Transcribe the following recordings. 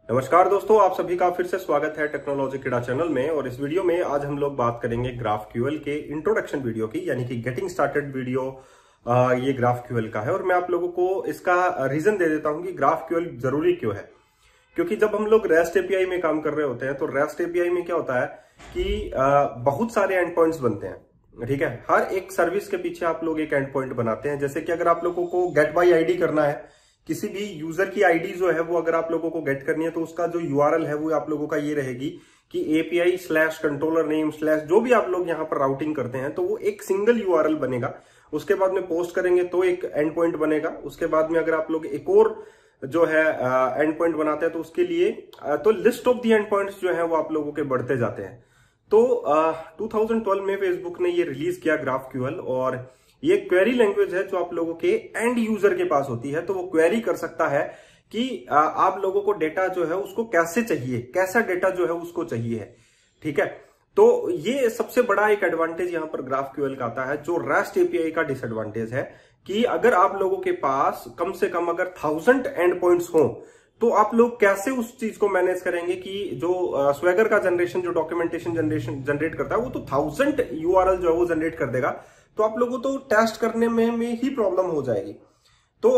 नमस्कार दोस्तों, आप सभी का फिर से स्वागत है टेक्नोलॉजी किडा चैनल में। और इस वीडियो में आज हम लोग बात करेंगे ग्राफक्यूएल के इंट्रोडक्शन वीडियो की, यानी कि गेटिंग स्टार्टेड वीडियो। ये ग्राफक्यूएल का है और मैं आप लोगों को इसका रीजन दे देता हूं कि ग्राफक्यूएल जरूरी क्यों है। क्योंकि जब हम लोग रेस्ट एपीआई में काम कर रहे होते हैं तो रेस्ट एपीआई में क्या होता है कि बहुत सारे एंड पॉइंट्स बनते हैं। ठीक है, हर एक सर्विस के पीछे आप लोग एक एंड पॉइंट बनाते हैं। जैसे कि अगर आप लोगों को गेट बाय आईडी करना है, किसी भी यूजर की आईडी जो है वो अगर आप लोगों को गेट करनी है तो उसका जो यूआरएल है वो आप लोगों का ये रहेगी कि API/कंट्रोलर नेम/ जो भी आप लोग यहाँ पर राउटिंग करते हैं तो वो एक सिंगल यूआरएल बनेगा। उसके बाद में पोस्ट करेंगे तो एक एंड पॉइंट बनेगा। उसके बाद में अगर आप लोग एक और जो है एंड पॉइंट बनाते हैं तो उसके लिए तो list of the and points जो है वो आप लोगों के बढ़ते जाते हैं। तो 2012 में फेसबुक ने ये रिलीज किया ग्राफक्यूएल, और ये क्वेरी लैंग्वेज है जो आप लोगों के एंड यूजर के पास होती है। तो वो क्वेरी कर सकता है कि आप लोगों को डेटा जो है उसको कैसे चाहिए, कैसा डेटा जो है उसको चाहिए है। ठीक है, तो ये सबसे बड़ा एक एडवांटेज यहां पर ग्राफक्यूएल का आता है, जो रेस्ट एपीआई का डिसएडवांटेज है कि अगर आप लोगों के पास कम से कम अगर 1000 एंड पॉइंट्स हो तो आप लोग कैसे उस चीज को मैनेज करेंगे कि जो स्वेगर का जनरेशन, जो डॉक्यूमेंटेशन जनरेट करता है वो तो 1000 यूआरएल जो है वो जनरेट कर देगा। तो आप लोगों को तो टेस्ट करने में ही प्रॉब्लम हो जाएगी। तो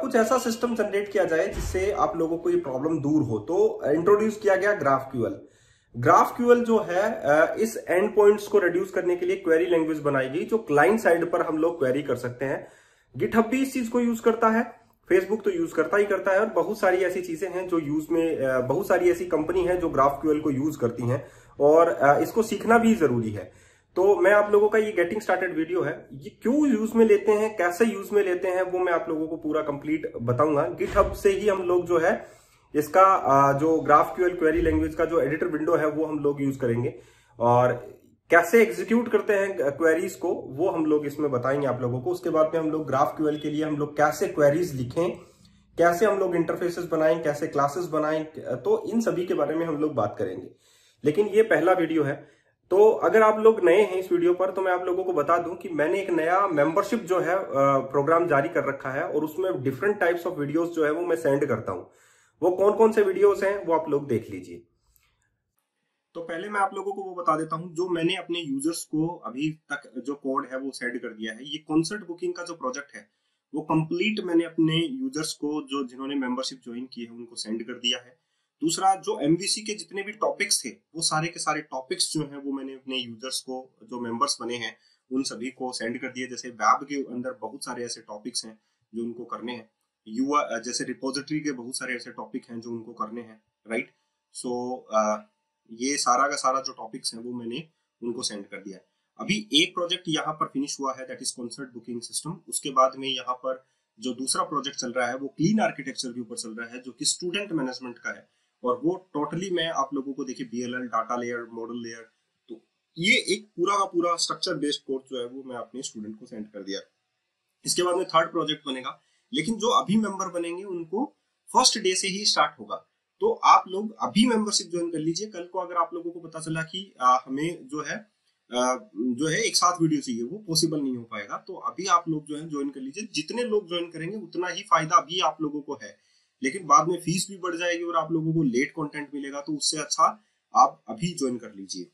कुछ ऐसा सिस्टम जनरेट किया जाए जिससे आप लोगों को ये प्रॉब्लम दूर हो। तो इंट्रोड्यूस किया गया ग्राफक्यूएल। ग्राफक्यूएल जो है इस एंड पॉइंट्स को रिड्यूस करने के लिए क्वेरी लैंग्वेज बनाई गई, जो क्लाइंट साइड पर हम लोग क्वेरी कर सकते हैं। गिटहब भी इस चीज को यूज करता है, फेसबुक तो यूज करता ही करता है, और बहुत सारी ऐसी चीजें हैं जो यूज में, बहुत सारी ऐसी कंपनी है जो ग्राफक्यूएल को यूज करती हैं, और इसको सीखना भी जरूरी है। तो मैं आप लोगों का ये गेटिंग स्टार्टेड वीडियो है, ये क्यों यूज में लेते हैं, कैसे यूज में लेते हैं, वो मैं आप लोगों को पूरा कंप्लीट बताऊंगा। गिटहब से ही हम लोग जो है इसका जो ग्राफक्यूएल क्वेरी लैंग्वेज का जो एडिटर विंडो है वो हम लोग यूज करेंगे, और कैसे एग्जीक्यूट करते हैं क्वेरीज को वो हम लोग इसमें बताएंगे आप लोगों को। उसके बाद में हम लोग ग्राफक्यूएल के लिए हम लोग कैसे क्वेरीज लिखें, कैसे हम लोग इंटरफेसेस बनाएं, कैसे क्लासेस बनाएं, तो इन सभी के बारे में हम लोग बात करेंगे। लेकिन ये पहला वीडियो है, तो अगर आप लोग नए हैं इस वीडियो पर तो मैं आप लोगों को बता दूं कि मैंने एक नया मेंबरशिप जो है प्रोग्राम जारी कर रखा है, और उसमें डिफरेंट टाइप्स ऑफ वीडियोस जो है वो मैं सेंड करता हूं। वो कौन कौन से वीडियोस हैं वो आप लोग देख लीजिए। तो पहले मैं आप लोगों को वो बता देता हूं जो मैंने अपने यूजर्स को अभी तक जो कोड है वो सेंड कर दिया है। ये कॉन्सर्ट बुकिंग का जो प्रोजेक्ट है वो कंप्लीट मैंने अपने यूजर्स को, जो जिन्होंने मेंबरशिप ज्वाइन की है, उनको सेंड कर दिया है। दूसरा, जो एमवीसी के जितने भी टॉपिक्स थे वो सारे के सारे टॉपिक्स जो हैं वो मैंने अपने यूजर्स को, जो मेंबर्स बने हैं, उन सभी को सेंड कर दिया। जैसे वेब के अंदर बहुत सारे ऐसे टॉपिक्स हैं जो उनको करने हैं, यूआ जैसे रिपोजिटरी के बहुत सारे ऐसे टॉपिक हैं जो उनको करने हैं, राइट। सो ये सारा का सारा जो टॉपिक्स हैं वो मैंने उनको सेंड कर दिया है। अभी एक प्रोजेक्ट यहाँ पर फिनिश हुआ है, that is concert booking system. उसके बाद में यहाँ पर जो दूसरा प्रोजेक्ट चल रहा है वो क्लीन आर्किटेक्चर के ऊपर चल रहा है, जो कि स्टूडेंट मैनेजमेंट का है। और वो टोटली मैं आप लोगों को, देखिए, बीएलएल, डाटा लेयर, मॉडल लेयर, तो ये एक पूरा का पूरा स्ट्रक्चर बेस्ड कोर्स जो है वो मैं अपने स्टूडेंट को सेंड कर दिया। इसके बाद में थर्ड प्रोजेक्ट बनेगा, लेकिन जो अभी मेंबर बनेंगे उनको फर्स्ट डे से ही स्टार्ट होगा। तो आप लोग अभी मेंबरशिप ज्वाइन कर लीजिए। कल को अगर आप लोगों को पता चला कि हमें जो है एक साथ वीडियो चाहिए, वो पॉसिबल नहीं हो पाएगा, तो अभी आप लोग जो है ज्वाइन कर लीजिए। जितने लोग ज्वाइन करेंगे उतना ही फायदा अभी आप लोगों को है, लेकिन बाद में फीस भी बढ़ जाएगी और आप लोगों को लेट कंटेंट मिलेगा। तो उससे अच्छा आप अभी ज्वाइन कर लीजिए।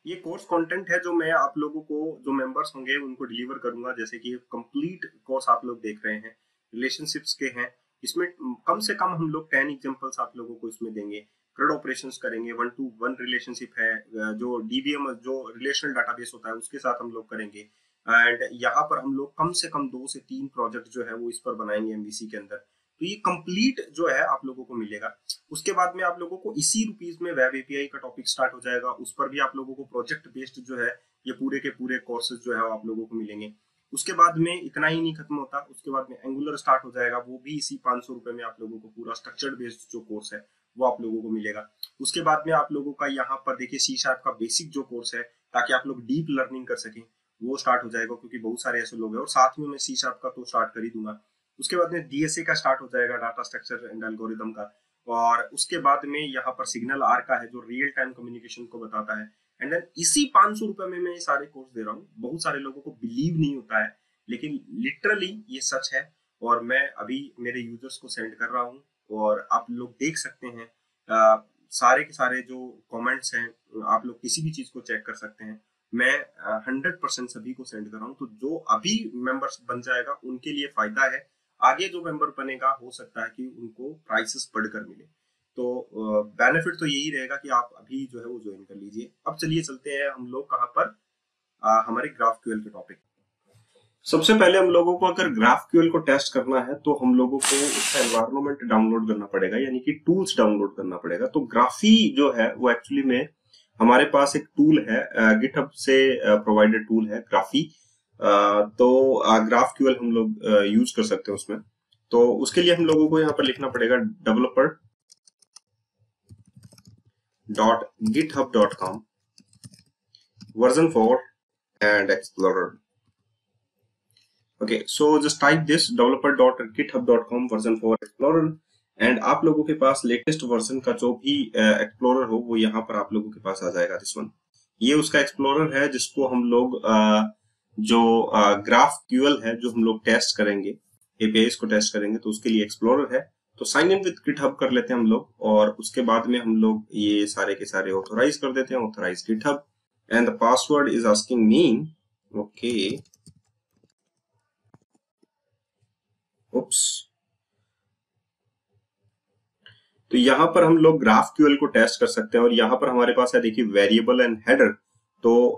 ये कोर्स कंटेंट है जो मैं आप लोगों को, जो मेंबर्स होंगे उनको डिलीवर करूंगा। जैसे कि कंप्लीट कोर्स आप लोग देख रहे हैं, रिलेशनशिप्स के हैं। इसमें कम से कम हम लोग 10 एग्जांपल्स आप लोगों को इसमें देंगे। क्रेड ऑपरेशंस करेंगे, 1-to-1 रिलेशनशिप है, जो डीबीएम, जो रिलेशनल डाटाबेस होता है उसके साथ हम लोग करेंगे। एंड यहाँ पर हम लोग कम से कम 2 से 3 प्रोजेक्ट जो है वो इस पर बनाएंगे एमवीसी के अंदर। तो ये कंप्लीट जो है आप लोगों को मिलेगा। उसके बाद में आप लोगों को इसी रुपीस में वेब एपीआई का टॉपिक स्टार्ट हो जाएगा। उस पर भी आप लोगों को प्रोजेक्ट बेस्ड जो है ये पूरे के पूरे कोर्सेज जो है आप लोगों को मिलेंगे। उसके बाद में इतना ही नहीं खत्म होता, उसके बाद में एंगुलर स्टार्ट हो जाएगा। वो भी इसी 500 रुपए में आप लोगों को पूरा स्ट्रक्चर्ड बेस्ड जो कोर्स है वो आप लोगों को मिलेगा। उसके बाद में आप लोगों का यहाँ पर देखिए C# का बेसिक जो कोर्स है, ताकि आप लोग डीप लर्निंग कर सकें, वो स्टार्ट हो जाएगा, क्योंकि बहुत सारे ऐसे लोग हैं। और साथ में मैं C# का तो स्टार्ट कर ही दूंगा। उसके बाद में DSA का स्टार्ट हो जाएगा, डाटा स्ट्रक्चर एंड एल्गोरिदम का। और उसके बाद में यहाँ पर सिग्नल आर का है, जो रियल टाइम कम्युनिकेशन को बताता है। एंड देन इसी 500 रुपए में मैं ये सारे कोर्स दे रहा हूँ। बहुत सारे लोगों को बिलीव नहीं होता है, लेकिन लिटरली ये सच है। और मैं अभी मेरे यूजर्स को सेंड कर रहा हूँ, और आप लोग देख सकते हैं सारे के सारे जो कमेंट्स हैं आप लोग किसी भी चीज को चेक कर सकते हैं। मैं 100% सभी को सेंड कर रहा हूँ, तो जो अभी मेंबर्स बन जाएगा उनके लिए फायदा है। आगे जो मेंबर बनेगा हो सकता है कि उनको प्राइसेस बढ़कर मिले, तो बेनिफिट तो यही रहेगा कि आप अभी जो है वो ज्वाइन कर लीजिए। अब चलिए चलते हैं हम लोग कहाँ पर, हमारे GraphQL के टॉपिक। सबसे पहले हम लोगों को अगर GraphQL को टेस्ट करना है तो हम लोगों को उसका एनवायरनमेंट डाउनलोड करना पड़ेगा, यानी कि टूल्स डाउनलोड करना पड़ेगा। तो ग्राफी जो है वो एक्चुअली में हमारे पास एक टूल है, गिटहब से प्रोवाइडेड टूल है ग्राफी। तो GraphQL हम लोग यूज कर सकते हैं उसमें। तो उसके लिए हम लोगों को यहाँ पर लिखना पड़ेगा developer.github.com version 4 and Explorer. Okay, so just type this developer.github.com version 4 Explorer and आप लोगों के पास लेटेस्ट वर्जन का जो भी एक्सप्लोरर हो वो यहाँ पर आप लोगों के पास आ जाएगा। दिस वन, ये उसका एक्सप्लोरर है जिसको हम लोग जो GraphQL है जो हम लोग टेस्ट करेंगे, एपीआईज को टेस्ट करेंगे, तो उसके लिए एक्सप्लोरर है। तो साइन इन विद गिटहब कर लेते हैं हम लोग, और उसके बाद में हम लोग ये सारे के सारे ऑथोराइज कर देते हैं, authorise GitHub, and the password is asking me. Okay, oops, तो यहाँ पर हम लोग GraphQL को टेस्ट कर सकते हैं, और यहाँ पर हमारे पास है देखिए वेरिएबल एंड हेडर। तो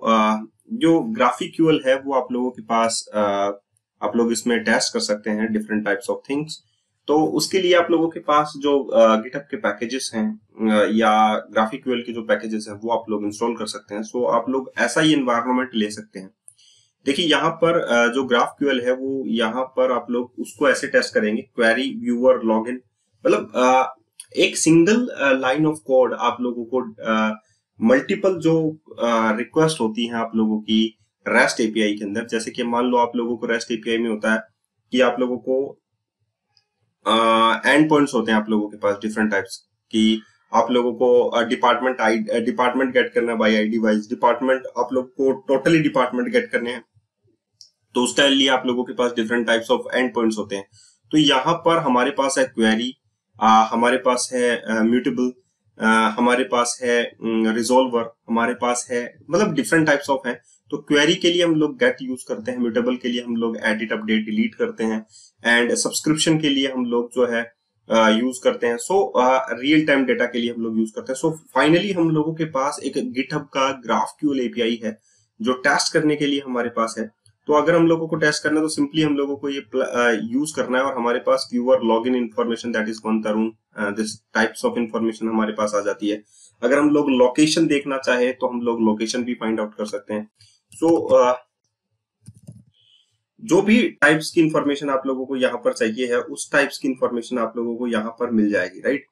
जो GraphQL है वो आप लोगों के पास आप लोग इसमें टेस्ट कर सकते हैं डिफरेंट टाइप्स ऑफ थिंग्स। तो उसके लिए आप लोगों के पास जो गिटहब के पैकेजेस हैं या GraphQL के जो पैकेजेस हैं वो आप लोग इंस्टॉल कर सकते हैं। सो आप लोग ऐसा ही एनवायरनमेंट ले सकते हैं। देखिए यहाँ पर जो GraphQL है वो यहाँ पर आप लोग उसको ऐसे टेस्ट करेंगे, क्वेरी व्यूअर लॉगिन, मतलब एक सिंगल लाइन ऑफ कोड आप लोगों को मल्टीपल जो रिक्वेस्ट होती हैं आप लोगों की रेस्ट एपीआई के अंदर, जैसे कि मान लो आप लोगों को रेस्ट एपीआई में होता है कि आप लोगों को एंड पॉइंट्स होते हैं आप लोगों के पास डिफरेंट टाइप्स की। आप लोगों को डिपार्टमेंट गेट करना है बाय आईडी वाइज, डिपार्टमेंट आप लोग को टोटली डिपार्टमेंट गेट करने हैं, तो उसके लिए आप लोगों के पास different types of end points होते हैं। तो यहाँ पर हमारे पास है क्वेरी, हमारे पास है म्यूटेबल, हमारे पास है रिजोल्वर, हमारे पास है, मतलब डिफरेंट टाइप्स ऑफ है। तो क्वेरी के लिए हम लोग गेट यूज करते हैं, म्यूटेबल के लिए हम लोग एडिट अपडेट डिलीट करते हैं, एंड सब्सक्रिप्शन के लिए हम लोग जो है यूज करते हैं। सो रियल टाइम डेटा के लिए हम लोग यूज करते हैं। सो फाइनली हम लोगों के पास एक गिटहब का GraphQL एपीआई है जो टेस्ट करने के लिए हमारे पास है। तो अगर हम लोगों को टेस्ट करना है तो सिंपली हम लोगों को ये यूज करना है, और हमारे पास viewer login information that is one Tarun, this types of information हमारे पास आ जाती है। अगर हम लोग लोकेशन देखना चाहे तो हम लोग लोकेशन भी फाइंड आउट कर सकते हैं। सो जो भी टाइप्स की इंफॉर्मेशन आप लोगों को यहाँ पर चाहिए है उस टाइप्स की इंफॉर्मेशन आप लोगों को यहाँ पर मिल जाएगी, राइट।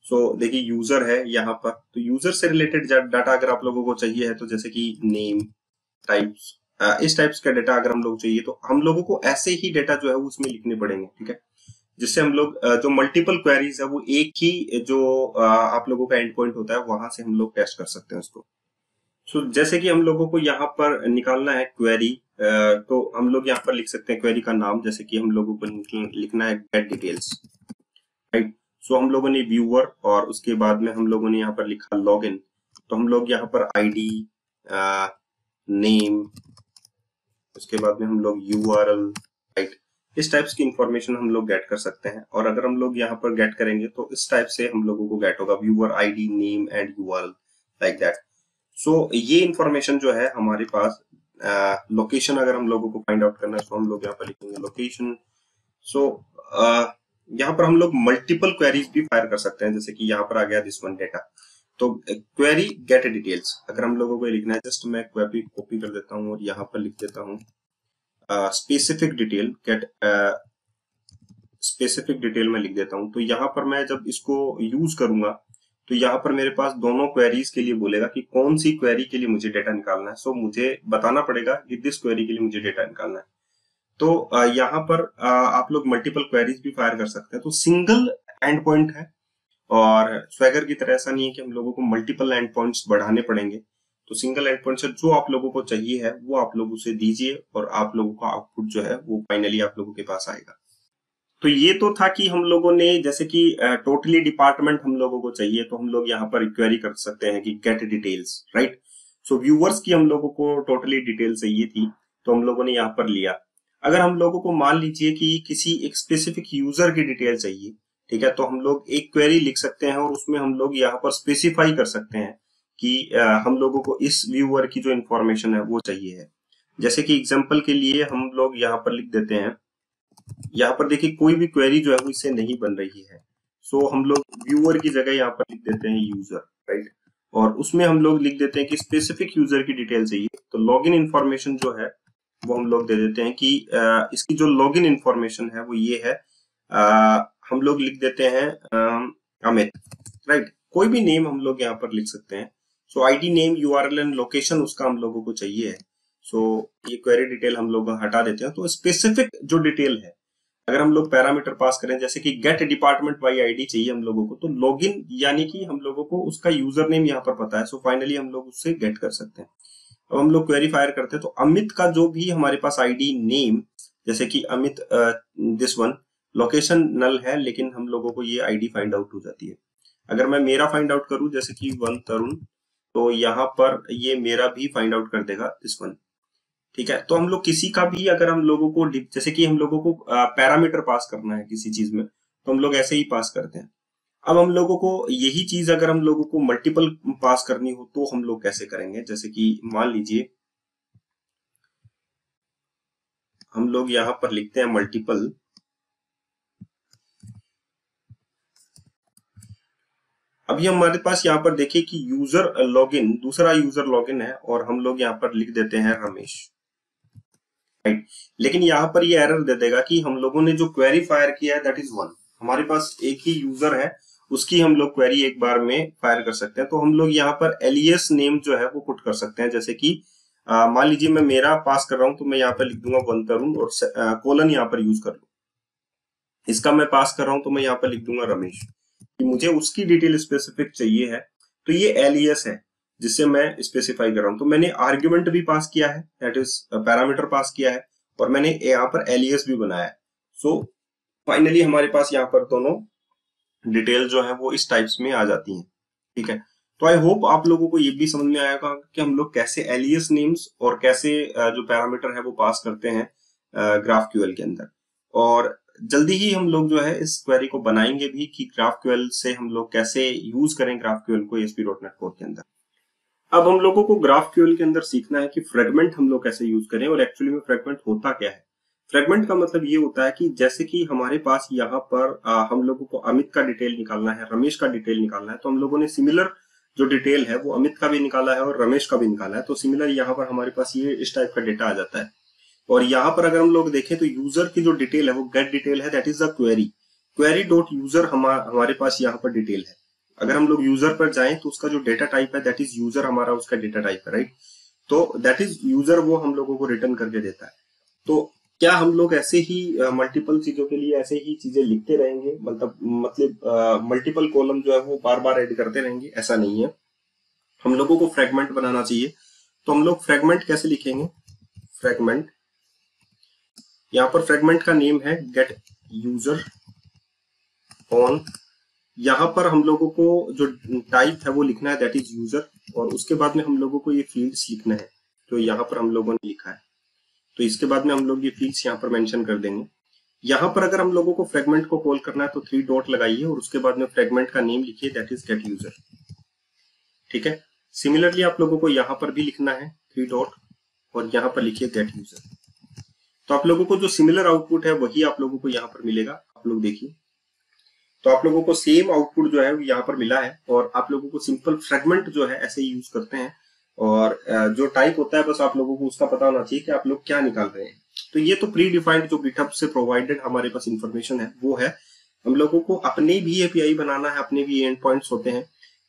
सो देखिए यूजर है यहाँ पर, तो यूजर से रिलेटेड डाटा अगर आप लोगों को चाहिए है तो जैसे कि नेम, टाइप्स, इस टाइप्स का डेटा अगर हम लोग चाहिए तो हम लोगों को ऐसे ही डेटा जो है उसमें लिखने पड़ेंगे, ठीक है, जिससे हम लोग जो मल्टीपल क्वेरीज है वो एक ही जो आप लोगों का एंड पॉइंट होता है वहां से हम लोग टेस्ट कर सकते हैं उसको। सो जैसे कि हम लोगों को यहाँ पर निकालना है क्वेरी, तो हम लोग यहाँ पर लिख सकते हैं क्वेरी का नाम, जैसे कि हम लोगों को लिखना है गेट डिटेल्स, राइट। सो हम लोगों ने व्यूअर और उसके बाद में हम लोगों ने यहाँ पर लिखा लॉगिन, तो हम लोग यहाँ पर आईडी, नेम, उसके बाद में हम लोग यूआरएल, राइट, इस टाइप्स की इंफॉर्मेशन हम लोग गेट कर सकते हैं। और अगर हम लोग यहाँ पर गेट करेंगे तो इस टाइप से हम लोगों को गेट होगा viewer ID, name and URL, like that. So ये इंफॉर्मेशन जो है हमारे पास, लोकेशन अगर हम लोगों को फाइंड आउट करना है तो हम लोग यहाँ पर लिखेंगे लोकेशन। सो यहाँ पर हम लोग मल्टीपल क्वेरीज भी फायर कर सकते हैं, जैसे कि यहाँ पर आ गया दिस वन डेटा, तो क्वेरी गेट डिटेल्स अगर हम लोगों को लिखना है, जस्ट मैं क्वेरी कॉपी कर देता हूँ और यहाँ पर लिख देता हूँ specific detail, get specific detail में लिख देता हूँ। तो यहाँ पर मैं जब इसको यूज करूंगा तो यहाँ पर मेरे पास दोनों क्वेरीज के लिए बोलेगा कि कौन सी क्वेरी के लिए मुझे डेटा निकालना है। सो मुझे बताना पड़ेगा कि दिस क्वेरी के लिए मुझे डेटा निकालना है। तो यहाँ पर आप लोग मल्टीपल क्वेरीज भी फायर कर सकते हैं। तो सिंगल एंड पॉइंट है, और स्वैगर की तरह ऐसा नहीं है कि हम लोगों को मल्टीपल एंड पॉइंट्स बढ़ाने पड़ेंगे। तो सिंगल एंड पॉइंट से जो आप लोगों को चाहिए है वो आप लोग उसे दीजिए, और आप लोगों का आउटपुट जो है वो फाइनली आप लोगों के पास आएगा। तो ये तो था कि हम लोगों ने जैसे कि टोटली डिपार्टमेंट हम लोगों को चाहिए, तो हम लोग यहाँ पर क्वेरी कर सकते हैं कि gate details, right. So viewers की हम लोगों को टोटली डिटेल चाहिए थी, तो हम लोगों ने यहाँ पर लिया। अगर हम लोगों को मान लीजिए कि किसी एक स्पेसिफिक यूजर की डिटेल चाहिए, ठीक है, तो हम लोग एक क्वेरी लिख सकते हैं और उसमें हम लोग यहाँ पर स्पेसिफाई कर सकते हैं कि हम लोगों को इस व्यूअर की जो इंफॉर्मेशन है वो चाहिए है। जैसे कि एग्जांपल के लिए हम लोग यहाँ पर लिख देते हैं, यहाँ पर देखिए कोई भी क्वेरी जो है वो इससे नहीं बन रही है, सो हम लोग व्यूअर की जगह यहाँ पर लिख देते हैं यूजर, राइट। और उसमें हम लोग लिख देते हैं कि स्पेसिफिक यूजर की डिटेल चाहिए, तो लॉगिन इंफॉर्मेशन जो है वो हम लोग दे देते हैं कि इसकी जो लॉगिन इंफॉर्मेशन है वो ये है, हम लोग लिख देते हैं अमित, राइट। कोई भी नेम हम लोग यहाँ पर लिख सकते हैं। So ID, name, URL and location उसका हम लोगों को चाहिए है। सो ये क्वेरी डिटेल हम लोग हटा देते हैं। तो स्पेसिफिक जो डिटेल है, अगर हम लोग पैरामीटर पास करें, जैसे कि गेट डिपार्टमेंट बाई आईडी चाहिए हम लोगों को, तो लॉगिन यानी कि हम लोगों को उसका यूजर नेम यहाँ पर पता है, सो फाइनली हम लोग उससे गेट कर सकते हैं। अब हम लोग क्वेरी फायर करते हैं, तो अमित का जो भी हमारे पास आईडी नेम, जैसे कि अमित दिस वन, लोकेशन नल है लेकिन हम लोगों को ये आईडी फाइंड आउट हो जाती है। अगर मैं मेरा फाइंड आउट करूं, जैसे कि वन तरुण, तो यहाँ पर ये मेरा भी फाइंड आउट कर देगा दिस वन, ठीक है। तो हम लोग किसी का भी अगर हम लोगों को जैसे कि हम लोगों को पैरामीटर पास करना है किसी चीज में, तो हम लोग ऐसे ही पास करते हैं। अब हम लोगों को यही चीज अगर हम लोगों को मल्टीपल पास करनी हो तो हम लोग कैसे करेंगे, जैसे कि मान लीजिए हम लोग यहाँ पर लिखते हैं मल्टीपल। अभी हमारे पास यहाँ पर देखिए कि यूजर लॉगिन, दूसरा यूजर लॉगिन है और हम लोग यहाँ पर लिख देते हैं रमेश, राइट। लेकिन यहाँ पर ये एरर दे देगा कि हम लोगों ने जो क्वेरी फायर किया है दैट इज वन, हमारे पास एक ही यूजर है, उसकी हम लोग क्वेरी एक बार में फायर कर सकते हैं। तो हम लोग यहाँ पर एलियस नेम जो है वो पुट कर सकते हैं, जैसे कि मान लीजिए मैं मेरा पास कर रहा हूं, तो मैं यहाँ पर लिख दूंगा वन तरुण और कोलन यहाँ पर यूज कर लूं। इसका मैं पास कर रहा हूं तो मैं यहाँ पर लिख दूंगा रमेश, कि मुझे उसकी डिटेल स्पेसिफिक चाहिए है, तो ये एलियस है जिससे मैं स्पेसिफाई कर रहा हूं। तो मैंने आर्ग्यूमेंट भी पास किया है, दैट इज पैरामीटर पास किया है, और मैंने यहाँ पर एलियस भी बनाया है। सो फाइनली हमारे पास यहाँ पर दोनों डिटेल जो है वो इस टाइप्स में आ जाती हैं, ठीक है। तो आई होप आप लोगों को ये भी समझ में आएगा कि हम लोग कैसे एलियस नेम्स और कैसे जो पैरामीटर है वो पास करते हैं ग्राफक्यूएल के अंदर। और जल्दी ही हम लोग जो है इस क्वेरी को बनाएंगे भी कि ग्राफक्यूएल से हम लोग कैसे यूज करें ग्राफक्यूएल को ASP.NET कोर के अंदर। अब हम लोगों को ग्राफक्यूएल के अंदर सीखना है कि फ्रेगमेंट हम लोग कैसे यूज करें, और एक्चुअली में फ्रेगमेंट होता क्या है। फ्रेगमेंट का मतलब ये होता है कि जैसे कि हमारे पास यहाँ पर हम लोगों को अमित का डिटेल निकालना है, रमेश का डिटेल निकालना है, तो हम लोगों ने सिमिलर जो डिटेल है वो अमित का भी निकाला है और रमेश का भी निकाला है। तो सिमिलर यहाँ पर हमारे पास ये इस टाइप का डेटा आ जाता है। और यहाँ पर अगर हम लोग देखें तो यूजर की जो डिटेल है वो गेट डिटेल है, that is the query, query dot user हमारे पास यहाँ पर डिटेल है। अगर हम लोग यूजर पर जाएं तो उसका जो डेटा टाइप है दैट इज यूजर, हमारा उसका डेटा टाइप है, राइट। तो दैट इज यूजर, वो हम लोगों को रिटर्न करके देता है। तो क्या हम लोग ऐसे ही मल्टीपल चीजों के लिए ऐसे ही चीजें लिखते रहेंगे, मतलब मल्टीपल कॉलम जो है वो बार बार ऐड करते रहेंगे? ऐसा नहीं है, हम लोगों को फ्रेगमेंट बनाना चाहिए। तो हम लोग फ्रेगमेंट कैसे लिखेंगे, फ्रेगमेंट, यहाँ पर फ्रेगमेंट का नेम है गेट यूजर ऑन, यहाँ पर हम लोगों को जो टाइप है वो लिखना है दैट इज यूजर, और उसके बाद में हम लोगों को ये फील्ड्स लिखना है जो यहाँ पर हम लोगों ने लिखा है। तो इसके बाद में हम लोग ये फील्ड्स यहाँ पर मेंशन कर देंगे। यहाँ पर अगर हम लोगों को फ्रेगमेंट को कॉल करना है तो 3 डॉट लगाइए और उसके बाद में फ्रेगमेंट का नेम लिखिए दैट इज गेट यूजर, ठीक है। सिमिलरली आप लोगों को यहाँ पर भी लिखना है 3 डॉट और यहाँ पर लिखिए गेट यूजर। तो आप लोगों को जो सिमिलर आउटपुट है वही आप लोगों को यहाँ पर मिलेगा। आप लोग देखिए, तो आप लोगों को सेम आउटपुट जो है वो यहाँ पर मिला है, और आप लोगों को सिंपल फ्रेगमेंट जो है ऐसे ही यूज करते हैं। और जो टाइप होता है बस आप लोगों को उसका पता होना चाहिए कि आप लोग क्या निकाल रहे हैं। तो ये तो प्री डिफाइंड जो गिटहब से प्रोवाइडेड हमारे पास इंफॉर्मेशन है वो है। हम लोगों को अपने भी एपीआई बनाना है, अपने भी एंड पॉइंट्स होते हैं।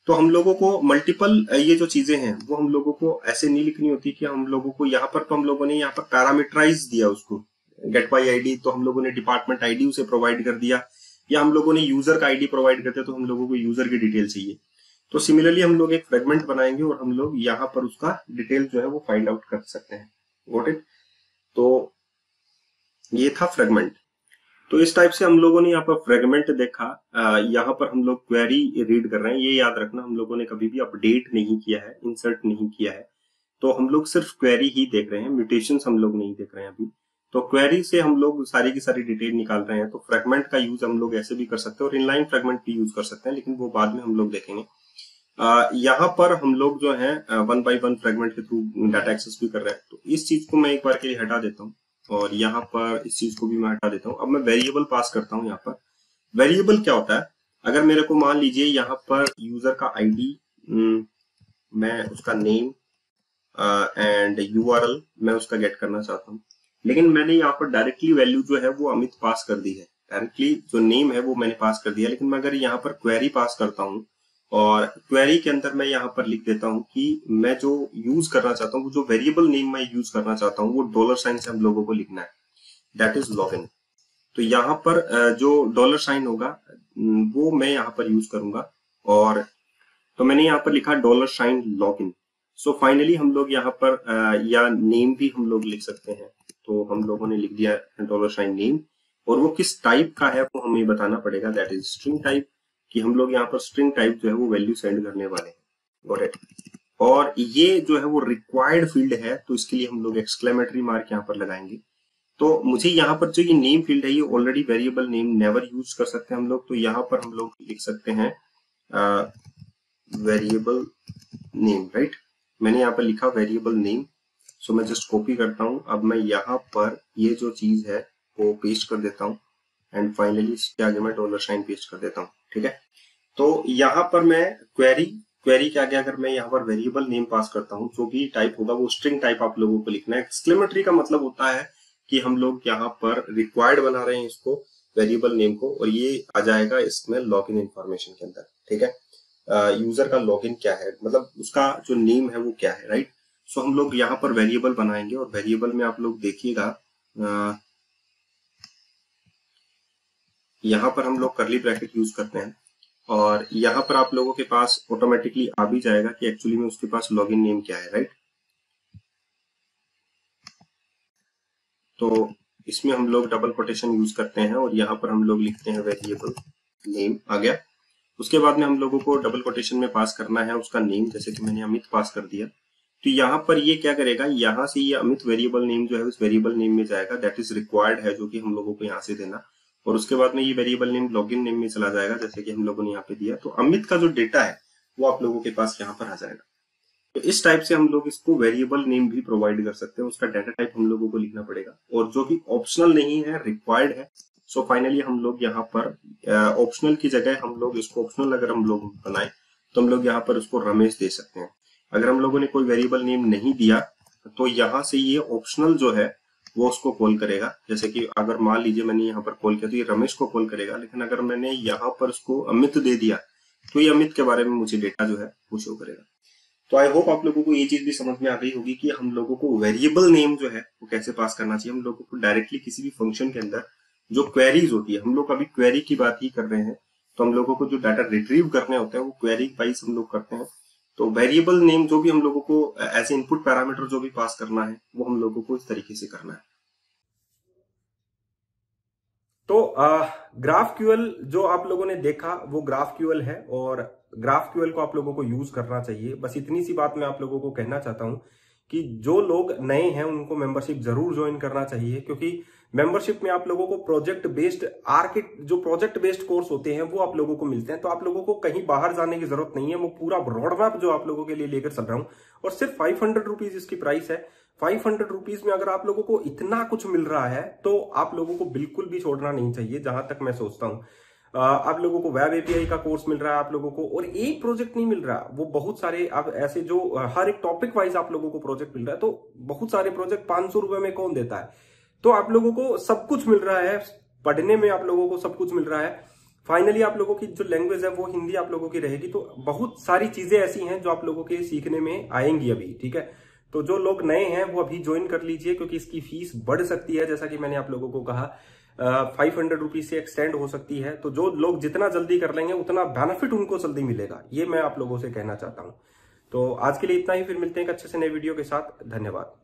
तो हम लोगों को मल्टीपल ये जो चीजें हैं वो हम लोगों को ऐसे नहीं लिखनी होती कि हम लोगों को यहाँ पर, तो हम लोगों ने यहाँ पर पैरामीटराइज दिया उसको गेट बाई आईडी, तो हम लोगों ने डिपार्टमेंट आईडी उसे प्रोवाइड कर दिया, या हम लोगों ने यूजर का आईडी प्रोवाइड करते तो हम लोगों को यूजर की डिटेल चाहिए। तो सिमिलरली हम लोग एक फ्रेगमेंट बनाएंगे और हम लोग यहाँ पर उसका डिटेल जो है वो फाइंड आउट कर सकते हैं। Got it? तो ये था फ्रेगमेंट। तो इस टाइप से हम लोगों ने यहाँ पर फ्रेगमेंट देखा। यहाँ पर हम लोग क्वेरी रीड कर रहे हैं। ये याद रखना, हम लोगों ने कभी भी अपडेट नहीं किया है, इंसर्ट नहीं किया है, तो हम लोग सिर्फ क्वेरी ही देख रहे हैं, म्यूटेशंस हम लोग नहीं देख रहे हैं अभी। तो क्वेरी से हम लोग सारी की सारी डिटेल निकाल रहे हैं। तो फ्रेगमेंट का यूज हम लोग ऐसे भी कर सकते हैं और इनलाइन फ्रेगमेंट भी यूज कर सकते हैं, लेकिन वो बाद में हम लोग देखेंगे। यहाँ पर हम लोग जो है 1 बाय 1 फ्रेगमेंट के थ्रू डाटा एक्सेस भी कर रहे हैं। तो इस चीज को मैं एक बार के लिए हटा देता हूँ और यहाँ पर इस चीज को भी मैं हटा देता हूँ। अब मैं वेरिएबल पास करता हूँ। यहाँ पर वेरिएबल क्या होता है, अगर मेरे को मान लीजिए यहाँ पर यूजर का आईडी, मैं उसका नेम एंड यूआरएल मैं उसका गेट करना चाहता हूँ, लेकिन मैंने यहाँ पर डायरेक्टली वैल्यू जो है वो अमित पास कर दी है। डायरेक्टली जो नेम है वो मैंने पास कर दिया, लेकिन मैं अगर यहाँ पर क्वेरी पास करता हूँ और क्वेरी के अंदर मैं यहाँ पर लिख देता हूँ कि मैं जो यूज करना चाहता हूँ, जो वेरिएबल नेम मैं यूज करना चाहता हूँ, वो $साइन से हम लोगों को लिखना है, दैट इज लॉगिन। तो यहाँ पर जो $साइन होगा वो मैं यहाँ पर यूज करूंगा, और तो मैंने यहाँ पर लिखा $साइन लॉगिन। सो फाइनली हम लोग यहाँ पर या नेम भी हम लोग लिख सकते हैं। तो हम लोगों ने लिख दिया $साइन नेम, और वो किस टाइप का है वो हमें बताना पड़ेगा, दैट इज स्ट्रिंग टाइप, कि हम लोग यहाँ पर स्ट्रिंग टाइप जो है वो वैल्यू सेंड करने वाले हैं। Got it. और ये जो है वो रिक्वायर्ड फील्ड है, तो इसके लिए हम लोग एक्सक्लेमेटरी मार्क यहाँ पर लगाएंगे। तो मुझे यहाँ पर जो ये नेम फील्ड है, ये already variable name never use कर सकते हैं हम लोग, तो यहाँ पर हम लोग लिख सकते हैं वेरिएबल नेम, राइट। मैंने यहाँ पर लिखा वेरिएबल नेम, सो मैं जस्ट कॉपी करता हूँ। अब मैं यहाँ पर ये जो चीज है वो पेस्ट कर देता हूँ एंड फाइनली इसके आगे मैं $साइन पेस्ट कर देता हूँ, ठीक है। तो यहाँ पर मैं क्वेरी के आगे अगर मैं यहाँ पर वेरिएबल नेम पास करता हूँ, जो भी टाइप होगा वो स्ट्रिंग टाइप आप लोगों को लिखना है। एक्सक्लेमेटरी का मतलब होता है कि हम लोग यहाँ पर रिक्वायर्ड बना रहे हैं इसको, वेरिएबल नेम को, और ये आ जाएगा इसमें लॉगिन इंफॉर्मेशन के अंदर, ठीक है। यूजर का लॉगिन क्या है, मतलब उसका जो नेम है वो क्या है, राइट। सो हम लोग यहाँ पर वेरिएबल बनाएंगे, और वेरिएबल में आप लोग देखिएगा यहाँ पर हम लोग कर्ली ब्रैकेट यूज करते हैं, और यहाँ पर आप लोगों के पास ऑटोमेटिकली आ भी जाएगा कि एक्चुअली में उसके पास लॉगिन नेम क्या है, राइट। तो इसमें हम लोग डबल कोटेशन यूज करते हैं और यहाँ पर हम लोग लिखते हैं वेरिएबल नेम, आ गया। उसके बाद में हम लोगों को डबल कोटेशन में पास करना है उसका नेम, जैसे कि मैंने अमित पास कर दिया। तो यहाँ पर ये क्या करेगा, यहाँ से ये अमित वेरिएबल नेम जो है उस वेरिएबल नेम में जाएगा, दैट इज रिक्वायर्ड है, जो कि हम लोगों को यहाँ से देना। और उसके बाद में ये वेरिएबल नेम लॉगिन नेम में चला जाएगा, जैसे कि हम लोगों ने यहाँ पे दिया। तो अमित का जो डेटा है वो आप लोगों के पास यहाँ पर आ जाएगा। तो इस टाइप से हम लोग इसको वेरिएबल नेम भी प्रोवाइड कर सकते हैं, उसका डाटा टाइप हम लोगों को लिखना पड़ेगा, और जो भी ऑप्शनल नहीं है, रिक्वायर्ड है। सो फाइनली हम लोग यहाँ पर ऑप्शनल की जगह हम लोग इसको ऑप्शनल अगर हम लोग बनाए तो हम लोग यहाँ पर उसको रमेश दे सकते हैं। अगर हम लोगों ने कोई वेरिएबल नेम नहीं दिया तो यहाँ से ये ऑप्शनल जो है वो उसको कॉल करेगा। जैसे कि अगर मान लीजिए मैंने यहाँ पर कॉल किया तो ये रमेश को कॉल करेगा, लेकिन अगर मैंने यहाँ पर उसको अमित दे दिया तो ये अमित के बारे में मुझे डेटा जो है वो शो करेगा। तो आई होप आप लोगों को ये चीज भी समझ में आ गई होगी कि हम लोगों को वेरिएबल नेम जो है वो कैसे पास करना चाहिए। हम लोगों को डायरेक्टली किसी भी फंक्शन के अंदर जो क्वेरीज होती है, हम लोग अभी क्वेरी की बात ही कर रहे हैं, तो हम लोगों को जो डाटा रिट्रीव करने होते हैं वो क्वेरी वाइज हम लोग करते हैं। तो वेरिएबल नेम जो भी हम लोगों को एज इनपुट पैरामीटर जो भी पास करना है वो हम लोगों को इस तरीके से करना है। तो GraphQL जो आप लोगों ने देखा वो GraphQL है, और GraphQL को आप लोगों को यूज करना चाहिए। बस इतनी सी बात मैं आप लोगों को कहना चाहता हूं कि जो लोग नए हैं उनको मेंबरशिप जरूर ज्वाइन करना चाहिए, क्योंकि मेंबरशिप में आप लोगों को प्रोजेक्ट बेस्ड कोर्स होते हैं वो आप लोगों को मिलते हैं। तो आप लोगों को कहीं बाहर जाने की जरूरत नहीं है, वो पूरा रोड मैप जो आप लोगों के लिए लेकर चल रहा हूं, और सिर्फ 500 रुपीज इसकी प्राइस है। 500 रुपीज में अगर आप लोगों को इतना कुछ मिल रहा है तो आप लोगों को बिल्कुल भी छोड़ना नहीं चाहिए, जहां तक मैं सोचता हूं। आप लोगों को वेब एपीआई का कोर्स मिल रहा है आप लोगों को, और एक प्रोजेक्ट नहीं मिल रहा, वो बहुत सारे अब ऐसे जो हर एक टॉपिक वाइज आप लोगों को प्रोजेक्ट मिल रहा है। तो बहुत सारे प्रोजेक्ट 500 रुपए में कौन देता है। तो आप लोगों को सब कुछ मिल रहा है, पढ़ने में आप लोगों को सब कुछ मिल रहा है। फाइनली आप लोगों की जो लैंग्वेज है वो हिंदी आप लोगों की रहेगी। तो बहुत सारी चीजें ऐसी हैं जो आप लोगों के सीखने में आएंगी अभी, ठीक है। तो जो लोग नए हैं वो अभी ज्वाइन कर लीजिए, क्योंकि इसकी फीस बढ़ सकती है, जैसा कि मैंने आप लोगों को कहा 500 रुपीज से एक्सटेंड हो सकती है। तो जो लोग जितना जल्दी कर लेंगे उतना बेनिफिट उनको जल्दी मिलेगा, ये मैं आप लोगों से कहना चाहता हूं। तो आज के लिए इतना ही, फिर मिलते हैं एक अच्छे से नए वीडियो के साथ। धन्यवाद।